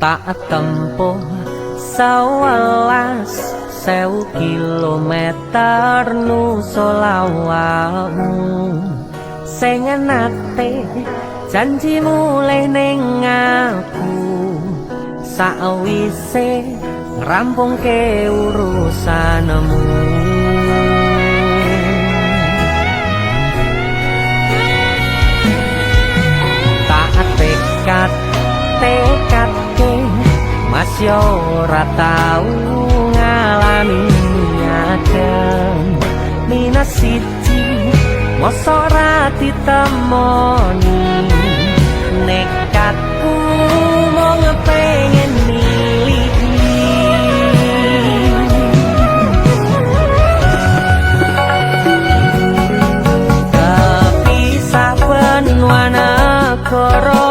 tak tempuh 11.000 kilometer nusolawakmu sing nate janji mulih ning aku sawise ngrampungke urusanmu. Tak tekadke mas yo ora tau ngalami adem minus siji mosok ora ditemoni nekatku mau ngepengen miliki kepisah benua negara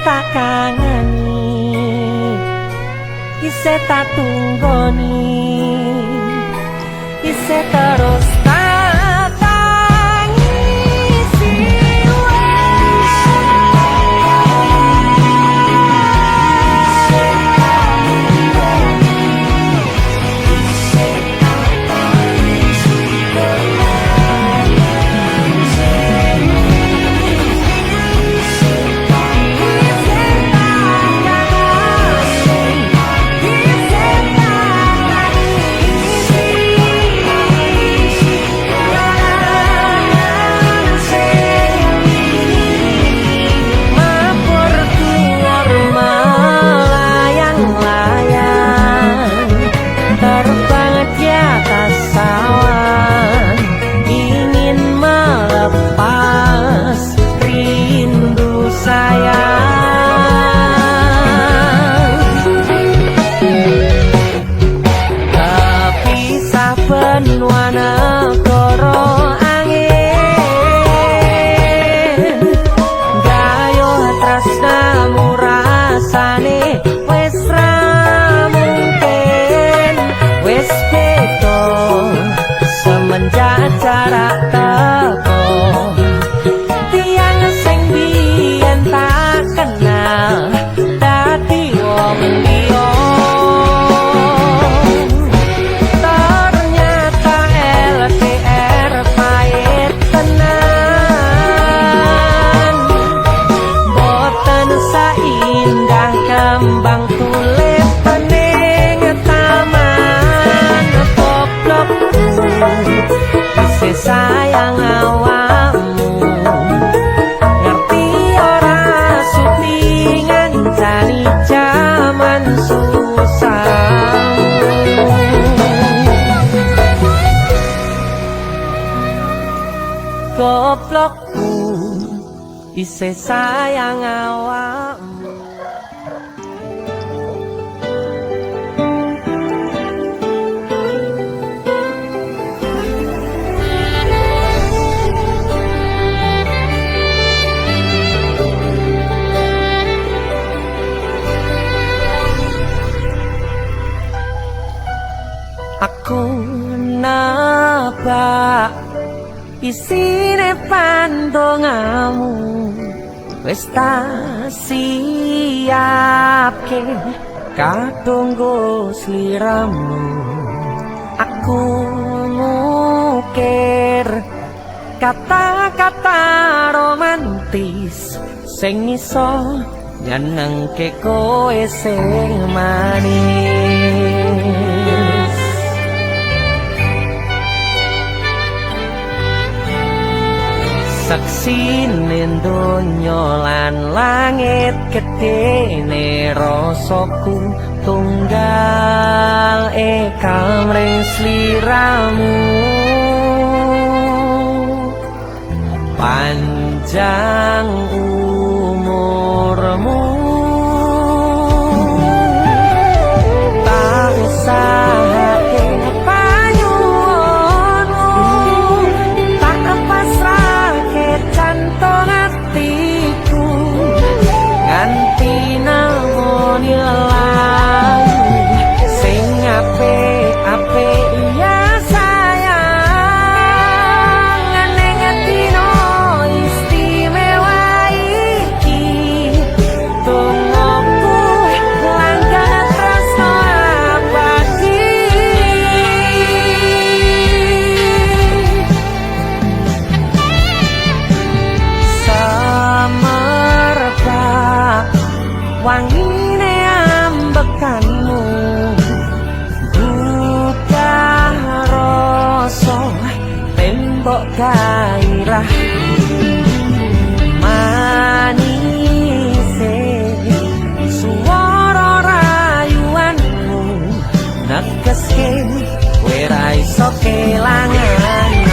tak kangeni isih tak tunggoni isih terus jarak teko tiang sing biyen tak kenal dadi wong liya ternyata LDR pahit tenan boten saindah kembang tulip pening taman goblok sayang awakmu ngerti ora sutingan jani jaman susah goblokku isih sayang awakmu. isine pandongamu wis tak siapke kadunggo sliramu aku ngukir kata-kata romantis sing iso nyenengke kowe sing manis saksine donya lan langit gedene rasaku tunggal kamring sliramu panjang umurmu tak usahake panyuwunmu tak pasrahke jantung atiku nganti namoni layu sing apik-apik ya sayang neng dino istimewa iki tungguku langkah tresno abadi semerbak wangine ambekanmu buka rasa tembok gairah manise suara rayuanmu negeske kowe ra iso kelangan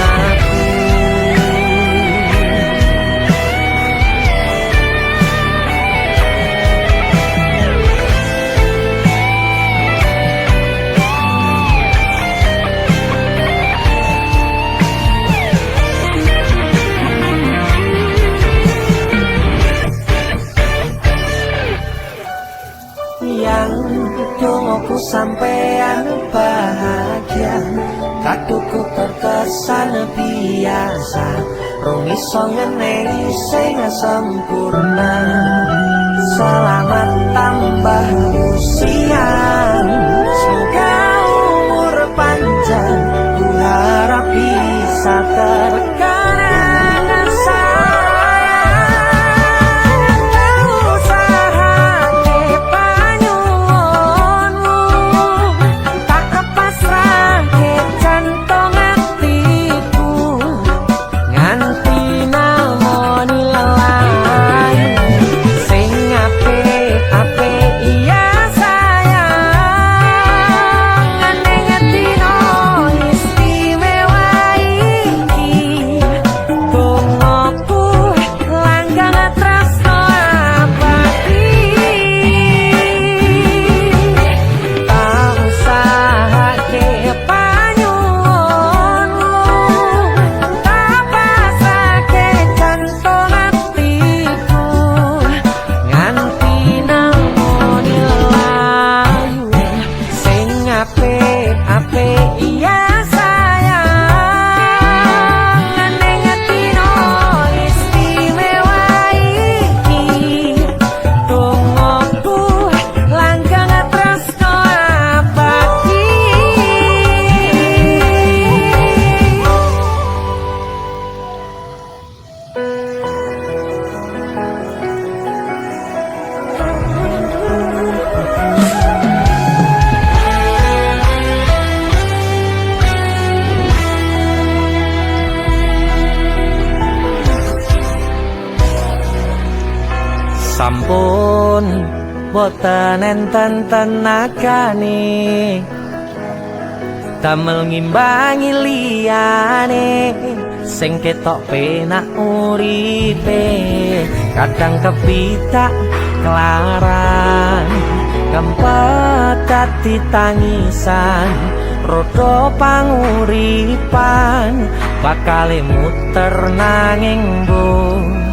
aku yang dongoku sampean bahagia kaduku terkesan biasa rung iso ngeneni sing sempurna selamat tambah usia semoga umur panjang ku harap bisa terkenang sampun boten enten tenagane damel ngimbangi liyane sing ketok penak uripe kadang kepitak kelaran kempet dadi tangisan rodo panguripan bakale muter nanging mbung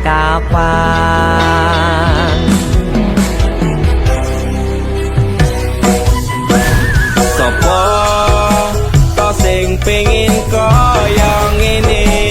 kapan sapa to sing pengin kaya ngene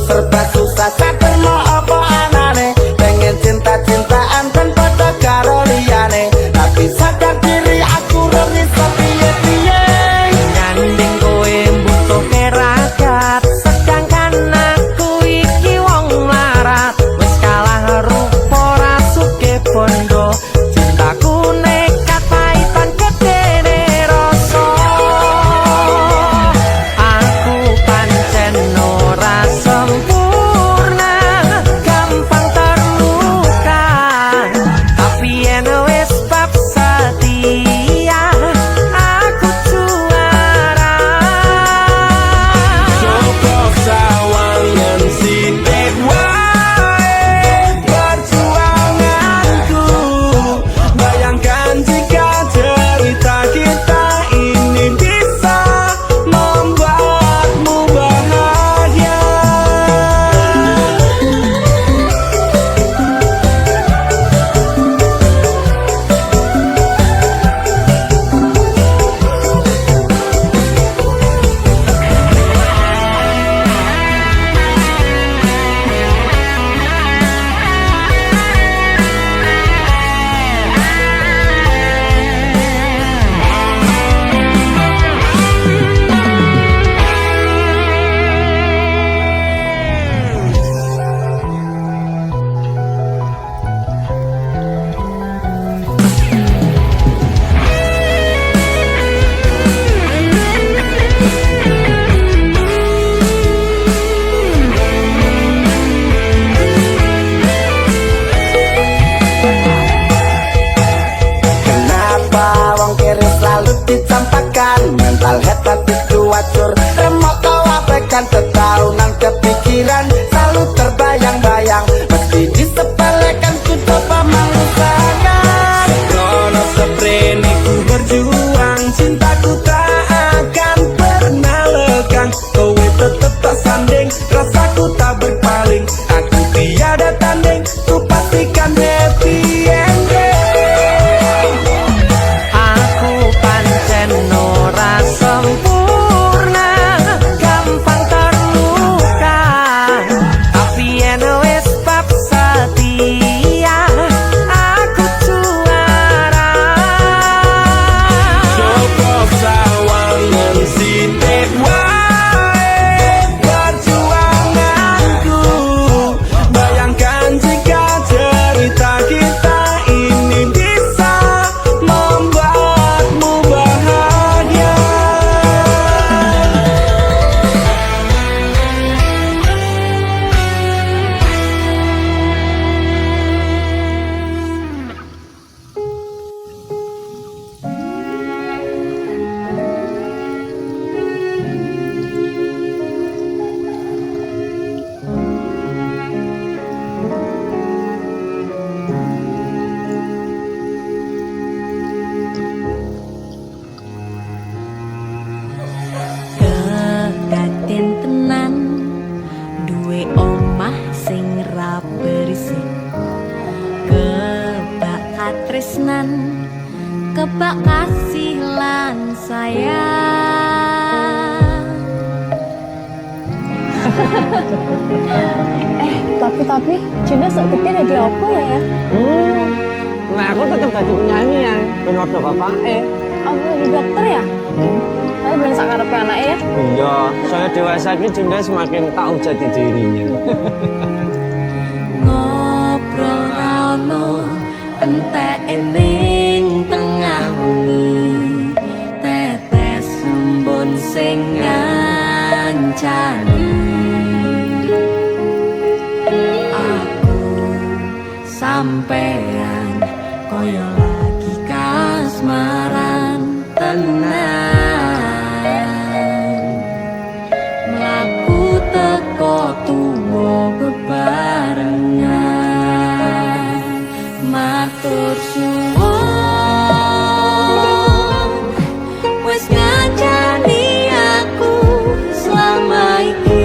serba susah sadar mau apa anane pengen cinta-cintaan tanpa karo liyane tapi sadar diri aku ora iso piye-piye Nyanding kowe butuh keragat sedangkan aku iki wong larat wis kalah rupa rasuke bondo cintaku nekat paitan kedene rasa aku pancen ora sempurna gampang terluka tapi yen wis bab setia aku juara coba sawangan sithik wae perjuanganku bayangkan jika cerita kita ini bisa membuatmu bahagia Kenapa wong kiri selalu dicampakkan mental head itu wacur remok kau abaikan tetahunan kepikiran selalu terbayang-bayang meski disepelekan ku coba mengusahakan krono seprene ku berjuang cintaku tak akan pernah lekang kowe tetep tak sanding rasaku tak berpaling aku tiada tanding ku pastikan happy ending aku pancen ora sempurna gampang terluka tapi yen wis bab setia aku juara coba sawangan sithik wae perjuanganku bayangkan jika cerita kita ini bisa membuatmu bahagia Kedaden tenan duwe omah sing ra berisik kebak katresnan kebak kasih lan sayang Tapi Juna sok gede jadi apa ya? Nah aku tetap jadi penyanyi ya, benar bapak Aku jadi dokter ya? Tapi belum sakarepe anaknya ya? Iya, saya dewasa ini Junda semakin tahu jati dirinya. ngobrol rano entek ning tengah wengi tetes embun sing ngancani aku sampean koyo lagi kasmaran tenan mlaku teko tuwa bebarengan matur suwun wis ngancani aku selama iki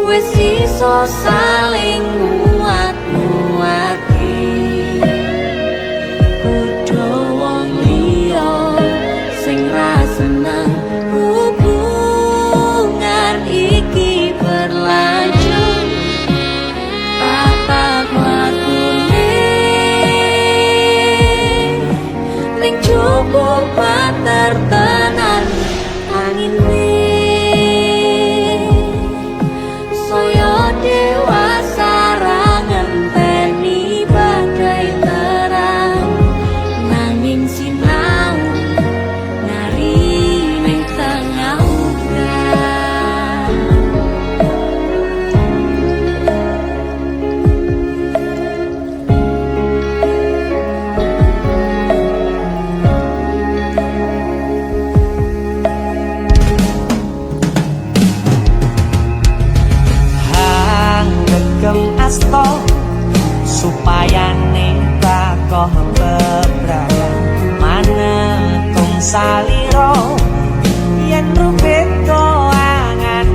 wis iso saling nguat-nguati kudu wong liya sing ra seneng hubungan hubungan iki berlanjut tapak wakune ning cukup patertenan angine saya dewasa ra ngenteni badai terang nanging sinau nari ning tengah udan Hang gegem asto supaya neka koh bebrayan manetung saliro yen rupit koangan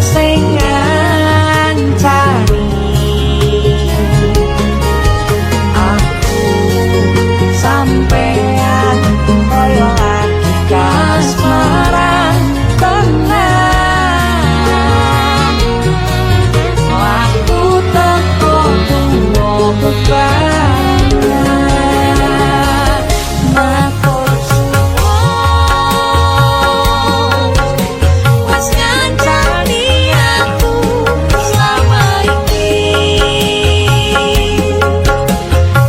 sing ngancani aku sampean koyo lagi kasmaran tenan aku teko tunggu beban matur suwun wis ngancani aku selama iki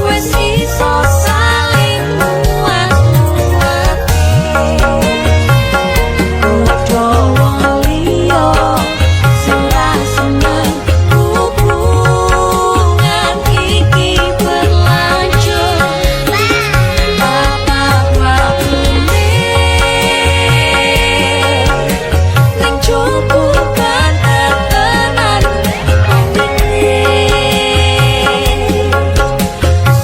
wis iso saling muat-muati padha wong liya sing ra seneng hubungan iki berlanjut tapak wakune ning cukup patertenan angine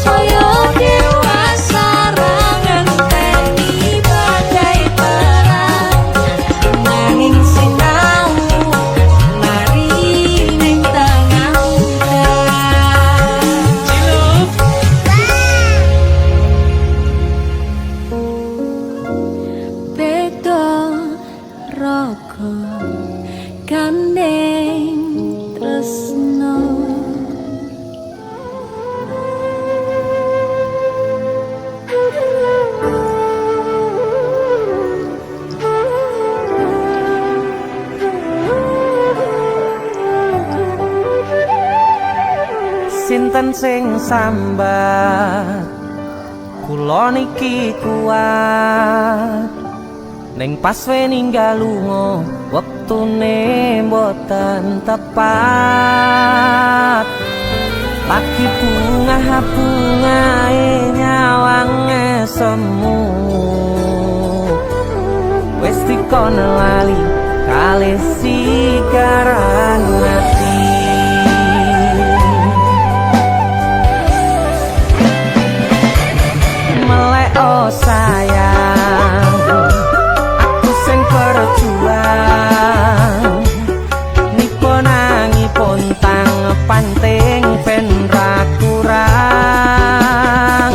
saya dewasa ra ngenteni badai terang nanging sinau nari ning tengah udan beda raga gandeng tresno sinten sing sambat kula niki kuat ning pas we ninggal lunga wektune mboten tepat lagi bungae nyawange semu wis dikono lali kalih sikaran ati melek oh sayang aku sing berjuang nipo nangipun tang panting ben ra kurang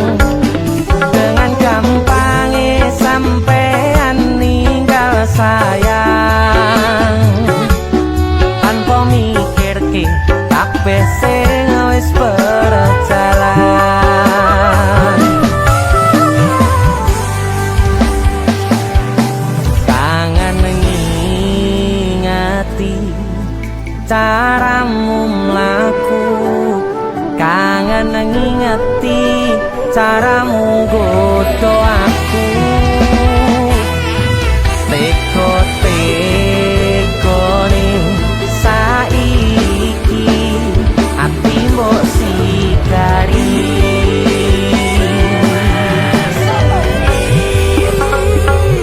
dengan gampangnya sampean ninggal sayang tanpa mikirke kabeh sing wis berjalan caramu godo aku teko-tekone saiki ati mbok sikari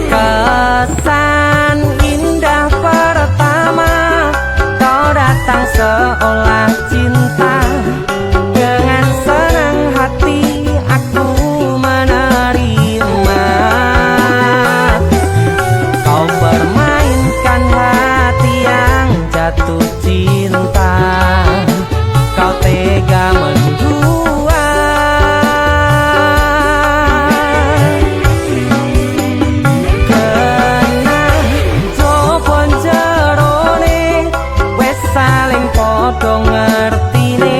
kesan indah pertama kau datang seolah cinta dengan senang hati aku menerima kau permainkan hati yang jatuh cinta kau tega mendua kena jopon jerone wes saling podo ngertine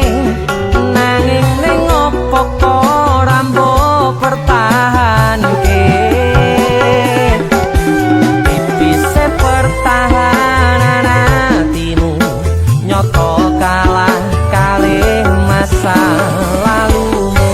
nanging ning opo kok rambo pertahanke tipise pertahanan hatimu nyoto kalah kalih masa lalumu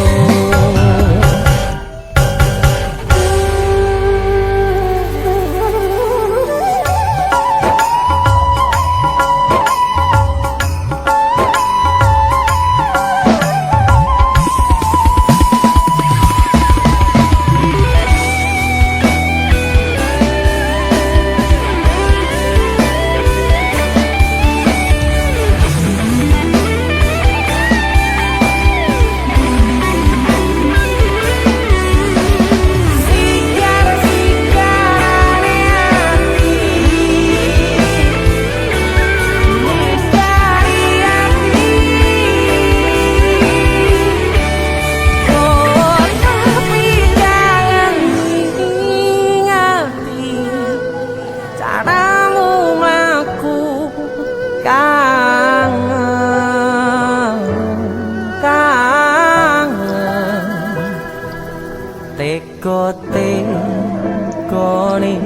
teko-tekone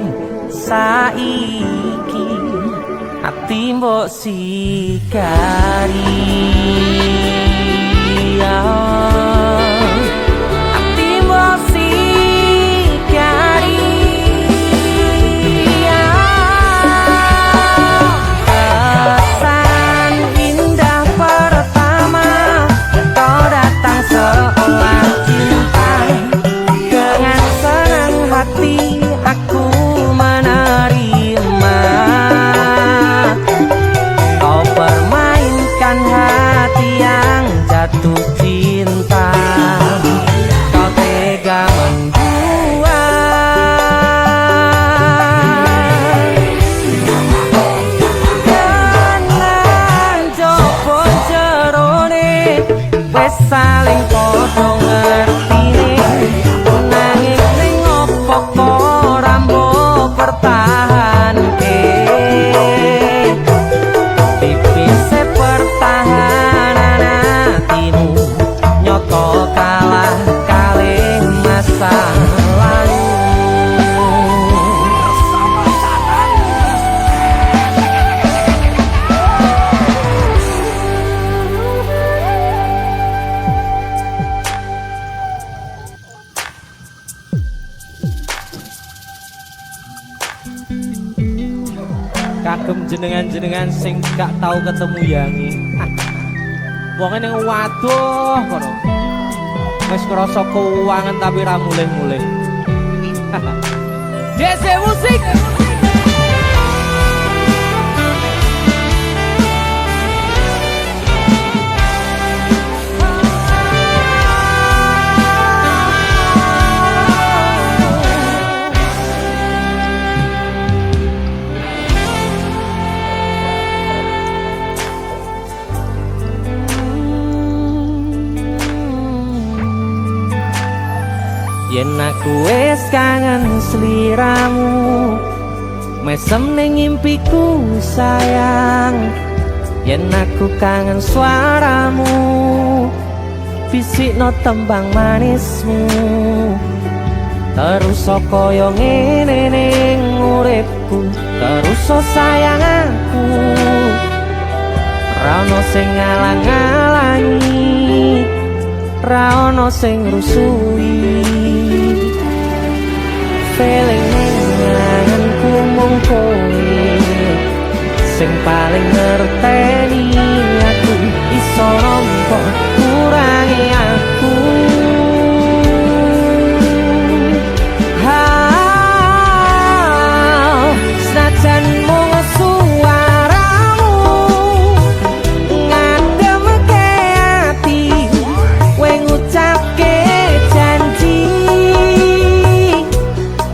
saiki ati mbok sikari ati mbok sikari kesan indah pertama kau datang seolah cinta dengan senang hati aku menerima kau permainkan hati yang jatuh cinta kau tega membuat kenang jopo jerone wes saling podo ngertine nanging ning opo kok rambo pertahanke tipise pertahanan hatimu nyoto kalah kalih masa lalu kagem jenengan-jenengan sing gak tau ketemu yangi wong ning waduh kono wis ngrasa keuangan tapi ra mulih-mulih DC musik yen aku wis kangen sliramu mesem ning impiku sayang yen aku kangen suaramu bisikno tembang manismu terus kaya ngene ning uripku terus sayang aku ra ono sing ngalang-alangi ra ono sing rusui feeling ngangenku mung kowe sing paling ngerteni aku iso nampa kurangi aku senajan mung suaramu ngademke ati kowe ngucapke janji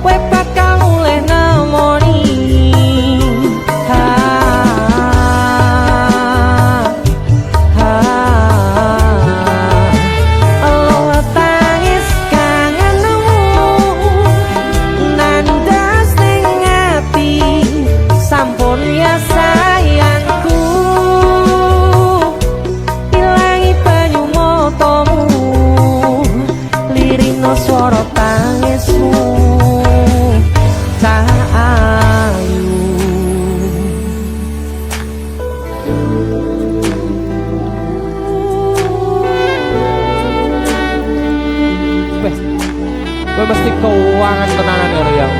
kowe bakal mulih nemoni sampun ya sayangku ilangi banyu motomu lirino swara tangismu cahayu gue mesti keuangan tenanan ya Riang.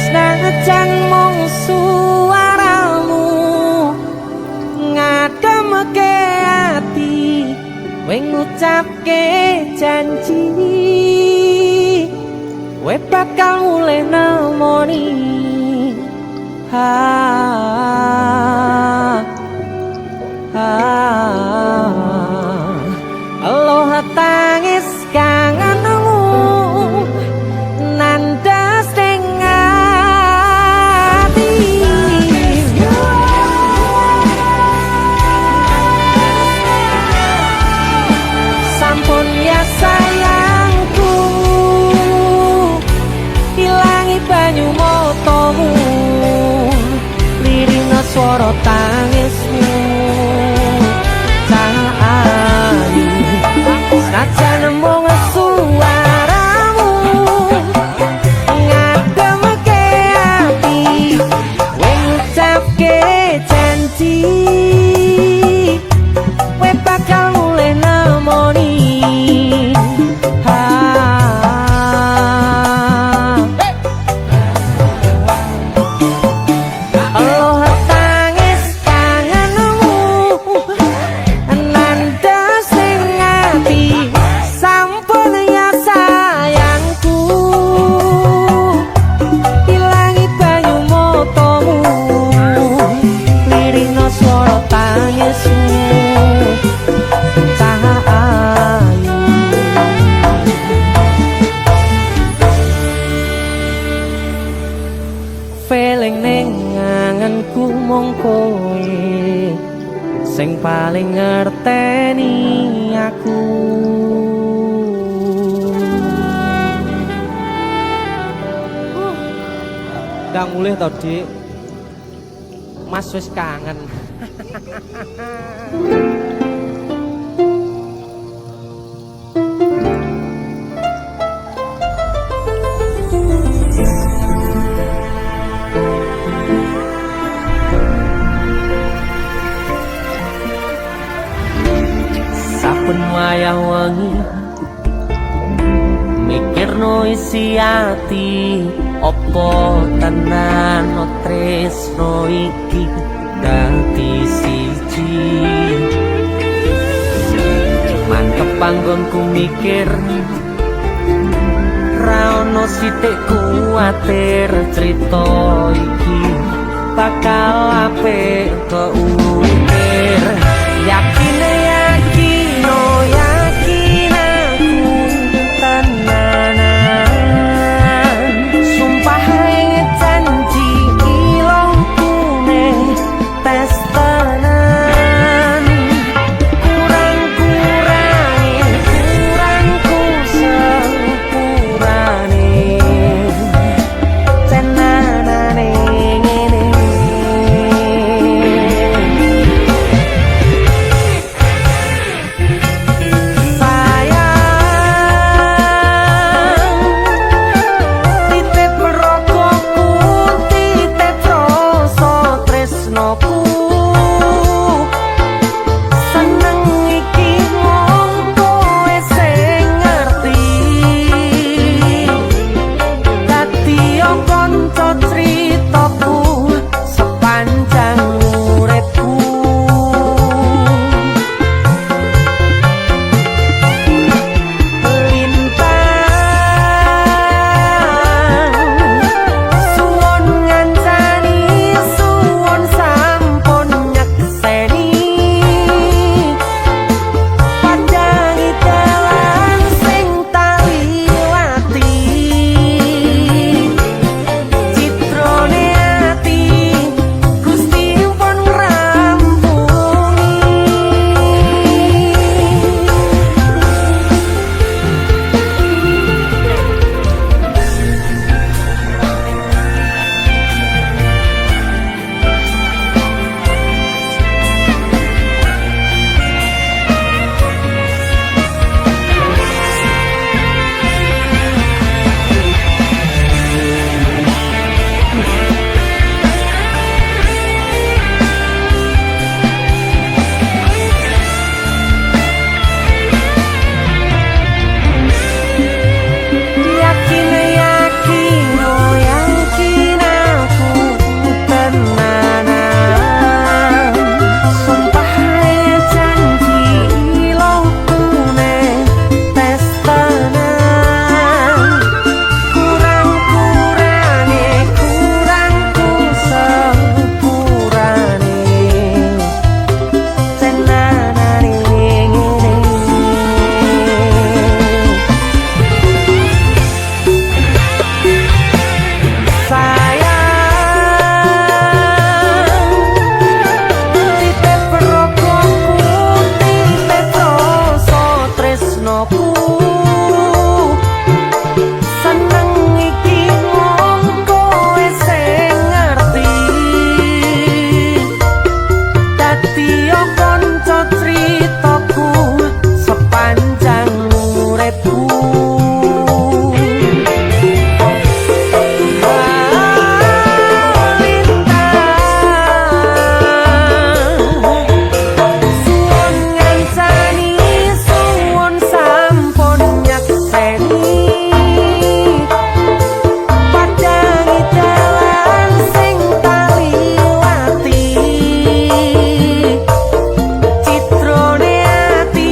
Senajan mung suaramu ngademke ati kowe ngucapke janji kowe bakal mulih nemoni aloha tangis kangenmu nandas ning ati sampun ya sayangku ilangi banyu motomu lirina swara tangismu cahayu senajan mung suaramu ngademke ati kowe ngucapke janji kowe bakal mulih nemoni aloha tangis kangenmu nandas ning ati sampun ya sayangku ilangi banyu motomu lirino swara tangismu cahayu feeling ning ngangenku mung kowe sing paling ngerteni aku ndang mulih to Dik Mas wis kangen saben wayah wengi mikirno isi ati opo tenan tresno iki dadi siji mantep panggonku mikir ra ono sithik kuwatir crita iki bakal apik keukir yakin oh yakin aku tenanan sumpah janji ilongku nih tes tenan kurangku sepurane tenanane ngene Seneng iki mung kowe sing ngerti. Dadi yo kanca critaku sepanjang uripku. Suwon ngancani, suwon sampun nyekseni. Padangi dalan sing tak liwati. Citrone ati Gusti pun ngrampungi. Yakin oh yakin aku tenanan. Sumpah janji ilokune tes tenan. Kurangku sepurane tenanane ngene. Sayang, titip rogoku, titip rasa tresnoku. Seneng iki mung kowe sing ngerti. Dadi yo kanca critaku sepanjang uripku. Suwon ngancani, suwon sampun nyekseni. Padangi dalan sing tak liwati. Citrone ati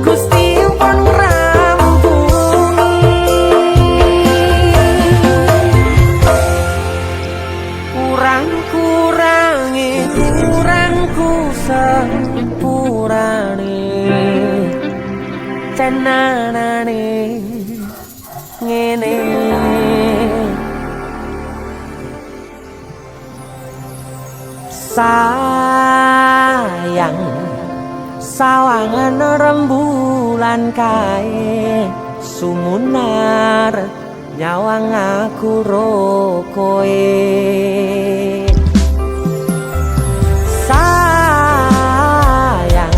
Gusti pun ngrampungi. Kurangku sepurane tenanane ngene. Sayang, sawangan rembulan kae sumunar nyawang aku ro koe. Sayang,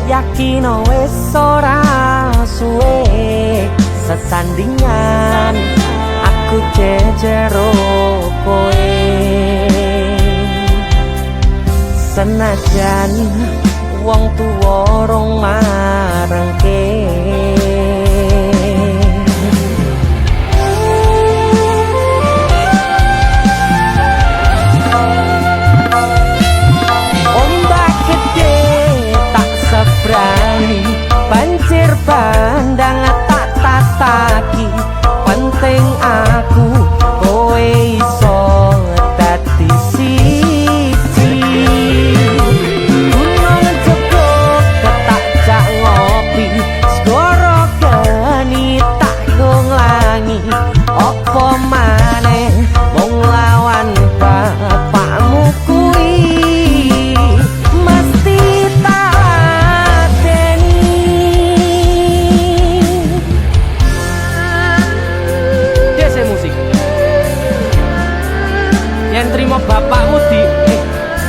yakin wis ora suwe sesandingan aku jejero koe. Senajan wong tuwa rong marengke. Ombak gede tak sebrani, banjir bandang tak tataki. Penting aku kowe iso dadi siji. Gunung Joko ketak jak ngopi, segoro geni tak nglangi. Apa maneh mung lawan bapakmu kuwi. Mesti tak ladeni. Dese musik yang terima bapakmu di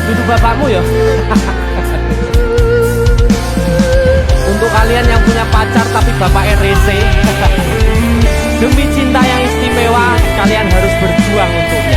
duduk bapakmu ya. Untuk kalian yang punya pacar tapi bapak RC, demi cinta yang istimewa kalian harus berjuang untuknya.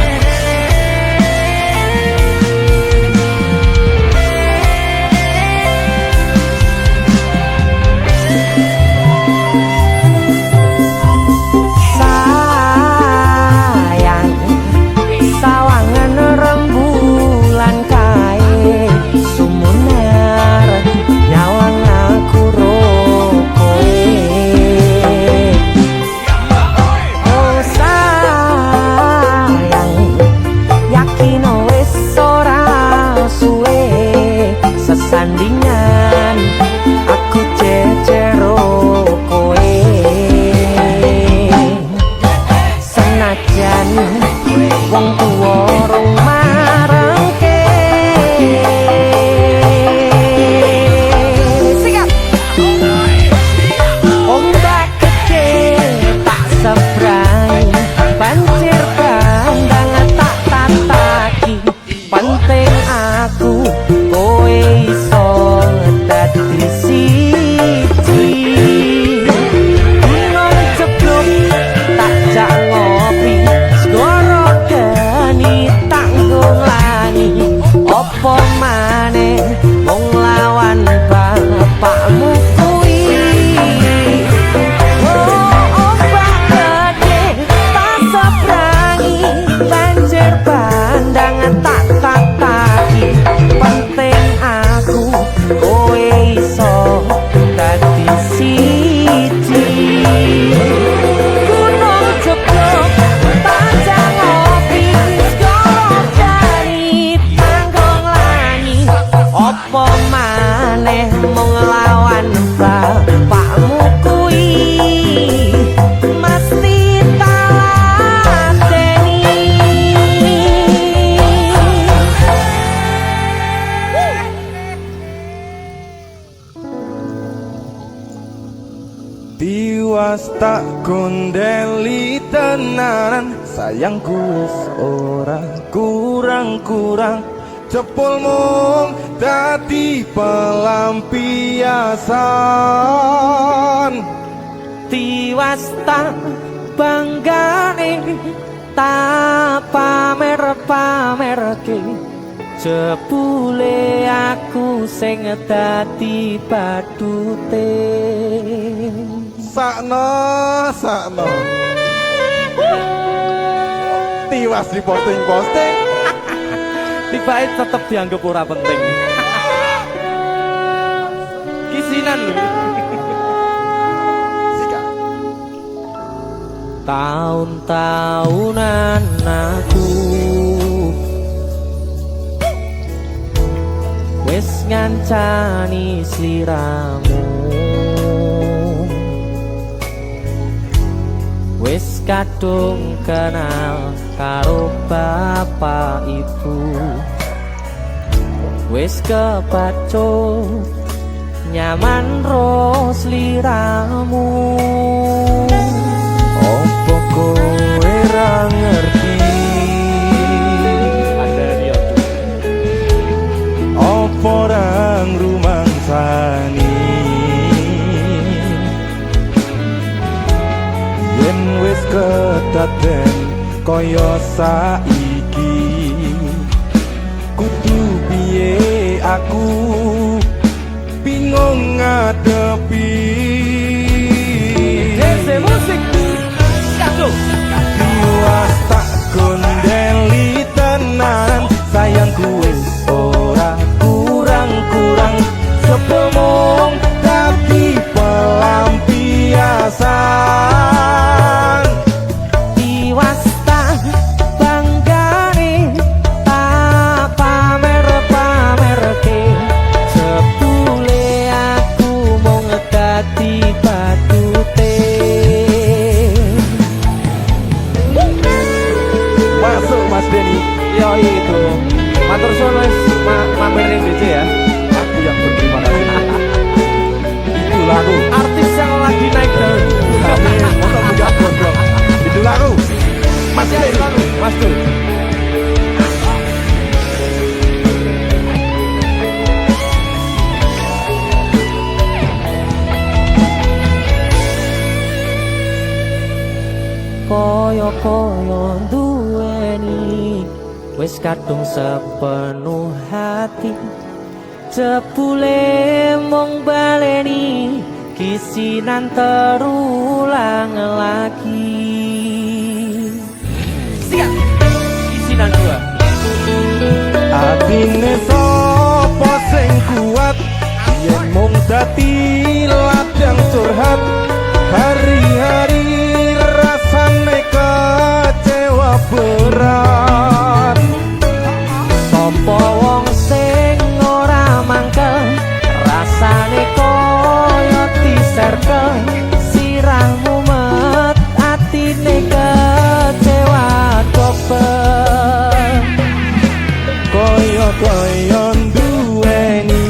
aku kowe iso dadi siji gunung ceblok tak jak ngopi segoro geni tanggung langi opo maneh mung lawan bapakmu kuwi pandangan tak tataki penting aku kowe iso dadi siji gunung jeblok panjang ngopi segoro dari tanggung langi opo maneh mung lawan bapakmu kuwi mesti Tiwas tak gondeli tenanan sayangku wis ora kurang-kurang cepul mung dadi pelampiasan tiwas tak banggane tak pamer-pamerke jebule aku sing dadi badute sakno tiwas di posting tibae tetep dianggap ora penting kisinan lho tahun-tahunan aku wis ngancani sliramu wis kadung kenal karo bapak ibu wis kepaco nyaman ro sliramu opo kowe ra ngerti opo ra ngrumangsani yen wis kedaden kaya saiki kudu piye aku bingung ngadepi Dese musik Kado tiwas tak gondeli tenan sayangku wis ora kurang-kurang sepemong tapi pelampiasan tiwas tak banggane tak pamer-pamerke jebule aku mung dadi badute masuk Mas Denny yo itu matur suwun wis mampir ning DC ya aku yang berterima kasih itulah aku artis yang lagi naik daun kami motor muda gondrong itulah aku Mas Denny Mas Dul koyo-koyo duweni wis kadung sepenuh hati jebule mung baleni kisinan terulang lagi siap kisinan dua atine sapa sing kuat yen mung dadi ladang curhat hari-hari rasane kecewa berat sapa wong sing ora mangkel rasane koyo diserkel sirahmu met atine kecewa dobel koyo duweni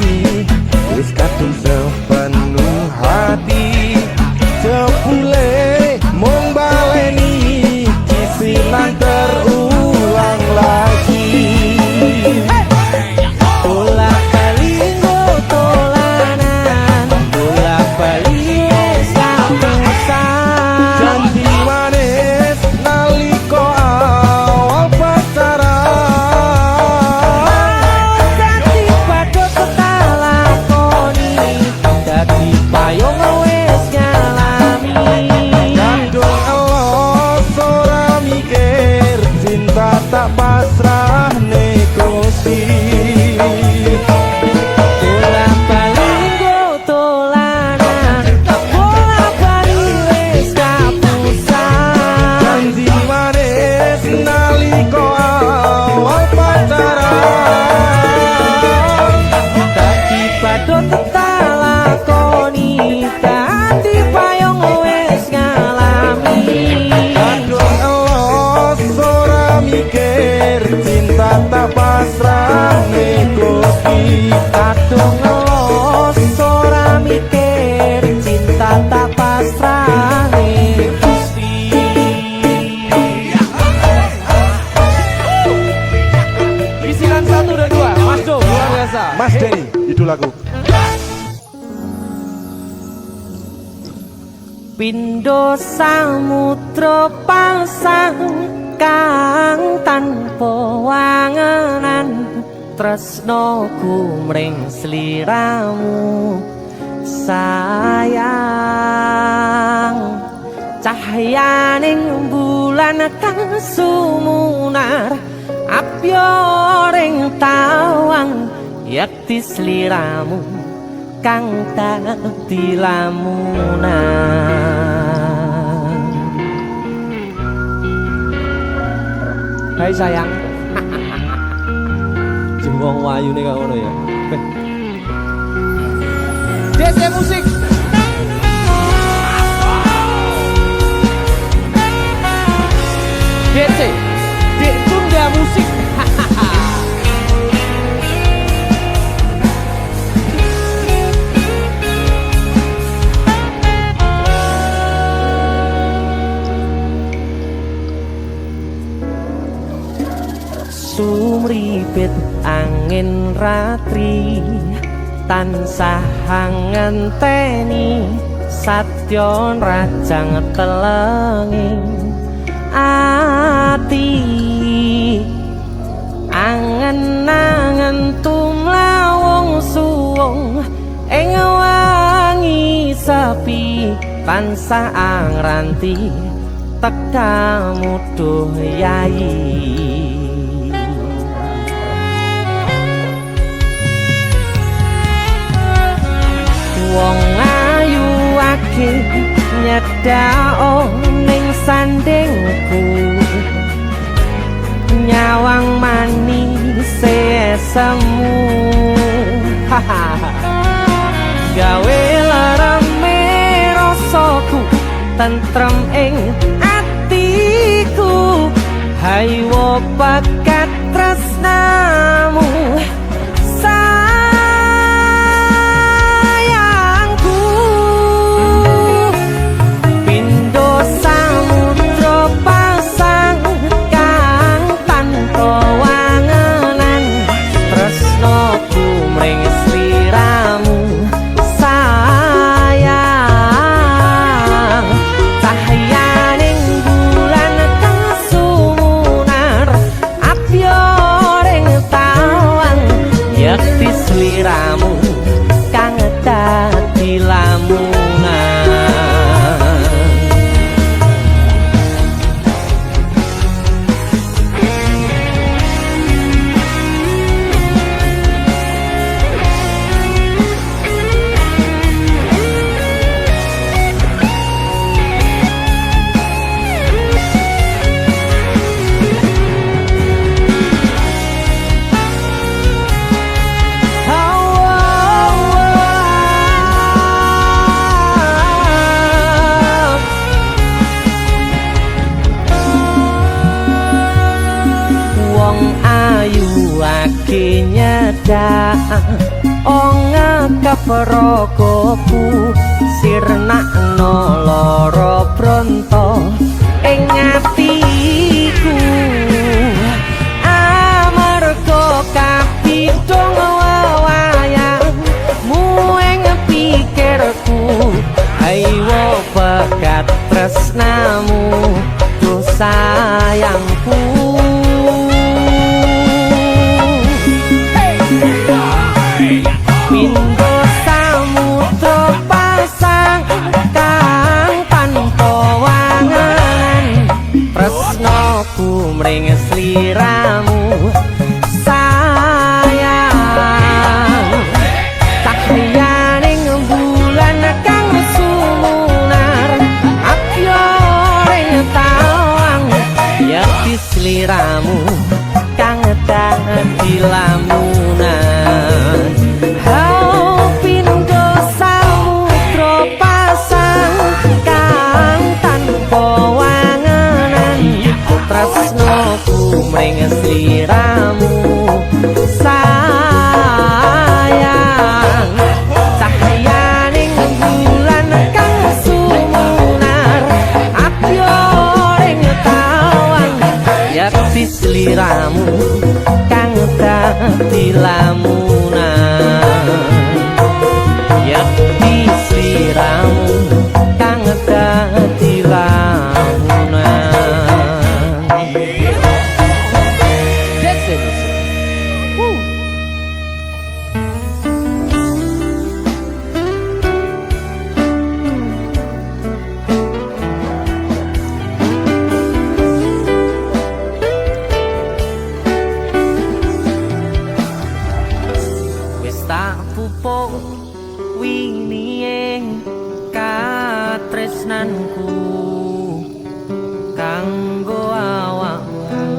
wis kadung sepenuh hati biasa. Mas Denny, idolaku. Pindho samudra pasang kang tanpa wangenan tresnoku mring sliramu sayang cahyaning bulan kang sumunar apyoring tawang yakti sliramu kang dadi lamunan. Hai sayang. Jengwong wayu nih kak ngono ya. DC musik. DC. Dek Tunda Musik. Sumripit angin ratri tansah ngenteni satyon rajang telengi ati angen-angen tumlawung suwung ing wangi sepi tansah angranti tekamu duh yayi. Wong ayu akeh nyedhao ning sandingku nyawang manis semu gawe larame rasaku tentrem ing atiku haywo pakat tresnamu sliramu kang dadi lamunan. Nyedak onga kaprakopu sirnakno lara bronto ing atiku amarga kapidhong wayangmu ing pikirku haywo pekat tresnamu tuh sayangku. Pindho samudra pasang kang tanpa wangenan tresnoku mring sliramu sayang cahyaning bulan kang sumunar apyoring tawang yakti sliramu kang dadi lamunan. Pindho samudra pasang kang tanpa wangenan tresnoku mring sliramu sayang cahyaning bulan kang sumunar apyoring tawang yakti sliramu kang dadi lamunan. tak pupuk winihe katresnanku kanggo awakmu.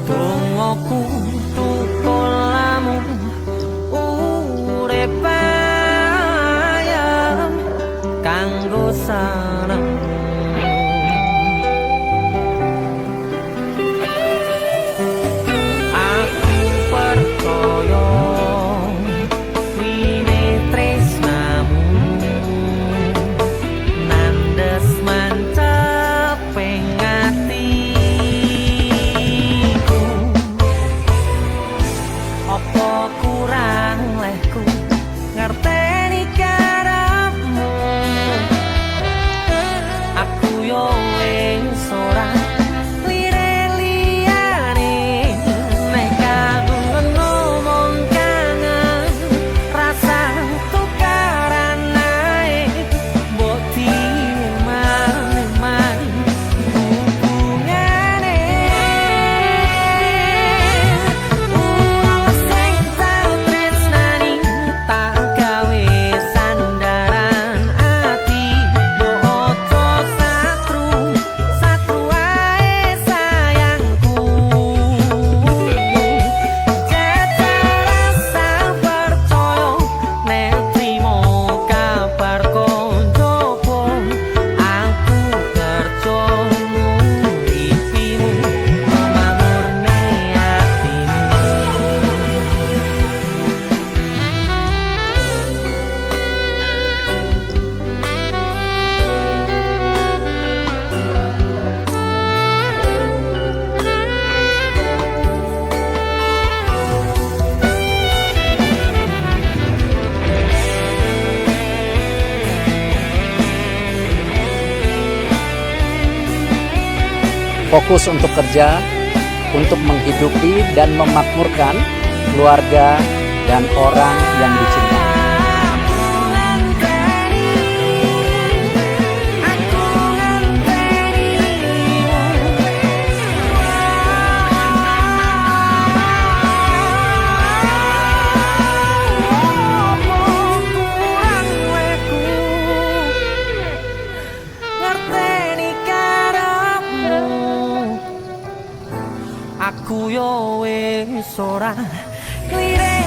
Dongoku tukul lamun urip ayem kanggo seneng. Aku percaya wine tresnamu nandes mantep ing atiku. Apa kurang lehku ngerteni karepmu. Aku yo wis ora lire-liyane nek kangen ngomong kangen rasa tukaran ae mbok diman-man hubungane. Wong sing tau tresnani tak gawe sandaran ati mbok ojo satru ae sayangku. Jajal rasa percaya nek trimo kabar koncoku aku kerja nguripimu mamurne atimu. Fokus untuk kerja, untuk menghidupi dan memakmurkan keluarga dan orang yang dicintai. Aku yo wis ora lire